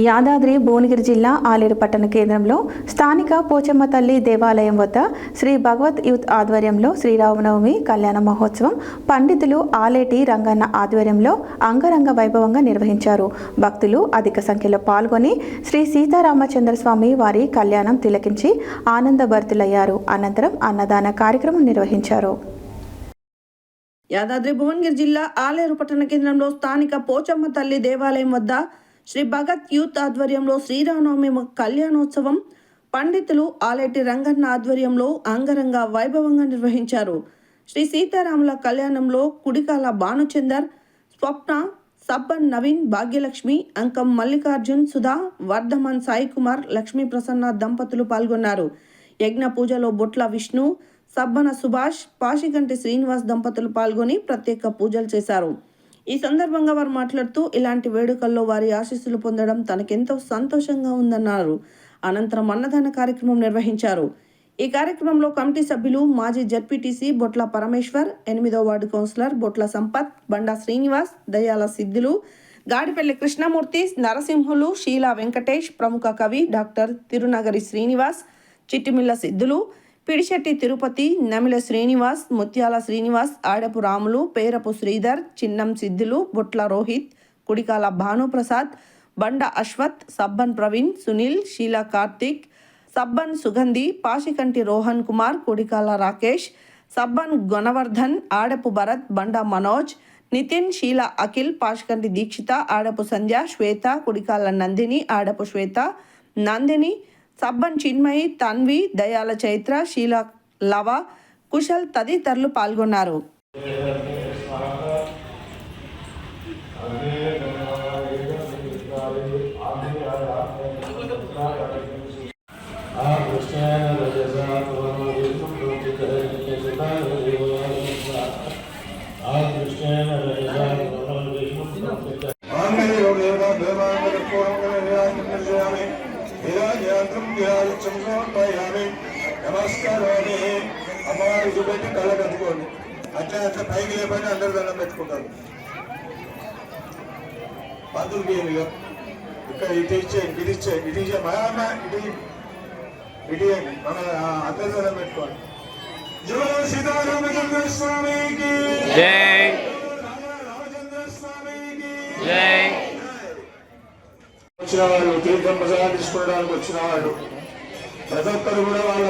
యాదాద్రి భువనగిరి జిల్లా ఆలేరు పట్టణ కేంద్రంలో స్థానిక పోచమ్మ తల్లి దేవాలయం వద్ద శ్రీ భగవత్ యూత్ ఆధ్వర్యంలో శ్రీరామనవమి కళ్యాణ మహోత్సవం పండితులు ఆలేటి రంగన్న ఆధ్వర్యంలో అంగరంగ వైభవంగా నిర్వహించారు. భక్తులు అధిక సంఖ్యలో పాల్గొని శ్రీ సీతారామచంద్ర స్వామి వారి కళ్యాణం తిలకించి ఆనందభరితులయ్యారు. అనంతరం అన్నదాన కార్యక్రమం నిర్వహించారు. యాదాద్రి భువనగిరి జిల్లా ఆలేరు పట్టణ కేంద్రంలో స్థానిక పోచమ్మ తల్లి దేవాలయం వద్ద శ్రీ భగత్ యూత్ ఆధ్వర్యంలో శ్రీరామనవమి కళ్యాణోత్సవం పండితులు ఆలేటి రంగన్న ఆధ్వర్యంలో అంగరంగ వైభవంగా నిర్వహించారు. శ్రీ సీతారాముల కళ్యాణంలో కుడికాల భానుచందర్, స్వప్న, సబ్బన్ నవీన్, భాగ్యలక్ష్మి, అంకం మల్లికార్జున్, సుధా, వర్ధమన్ సాయి కుమార్, లక్ష్మీ ప్రసన్న దంపతులు పాల్గొన్నారు. యజ్ఞ పూజలో బొట్ల విష్ణు, సబ్బన సుభాష్, పాషిగంటి శ్రీనివాస్ దంపతులు పాల్గొని ప్రత్యేక పూజలు చేశారు. ఈ సందర్భంగా వారు మాట్లాడుతూ ఇలాంటి వేడుకల్లో వారి ఆశీస్సులు పొందడం తనకెంతో సంతోషంగా ఉందన్నారు. అనంతరం అన్నదాన కార్యక్రమం నిర్వహించారు. ఈ కార్యక్రమంలో కమిటీ సభ్యులు మాజీ జడ్పీటీసీ బొట్ల పరమేశ్వర్, 8వ వార్డు కౌన్సిలర్ బొట్ల సంపత్, బండా శ్రీనివాస్, దయాల సిద్ధులు, గాడిపల్లి కృష్ణమూర్తి, నరసింహులు, షీలా వెంకటేష్, ప్రముఖ కవి డాక్టర్ తిరునగరి శ్రీనివాస్, చిట్టిమిల్ల సిద్ధులు, పిడిశెట్టి తిరుపతి, నమిల శ్రీనివాస్, ముత్యాల శ్రీనివాస్, ఆడపు రాములు, పేరపు శ్రీధర్, చిన్నం సిద్ధులు, బొట్ల రోహిత్, కుడికాల భానుప్రసాద్, బండ అశ్వత్, సబ్బన్ ప్రవీణ్, సునీల్, షీలా కార్తిక్, సబ్బన్ సుగంధి, పాషికంటి రోహన్ కుమార్, కుడికాల రాకేష్, సబ్బన్ గొనవర్ధన్, ఆడపు భరత్, బండ మనోజ్, నితిన్, షీలా అఖిల్, పాషికంటి దీక్షిత, ఆడపు సంధ్య, శ్వేత, కుడికాల నందిని, ఆడపు శ్వేత, నందిని, సబ్బన్ చిన్మయి, తన్వి, దయాల చైత్ర, షీలా లవ, కుశల్ తదితరులు పాల్గొన్నారు. నమస్కారాన్ని అమ్మవారి చూపెట్టి కళ్ళ కట్టుకోండి. అట్లా అట్లా పైకి లేపని అందరు దండం పెట్టుకుంటారు. పంతులు ఇక్కడ ఇటు మన అందరు దండం పెట్టుకోండి. జయ సీతారామచంద్ర స్వామికి జై, రామచంద్ర స్వామికి జై. వచ్చిన వాళ్ళు తీర్థం ప్రసాదించుకోవడానికి వచ్చిన వాళ్ళు ప్రతి ఒక్కరు కూడా వాళ్ళ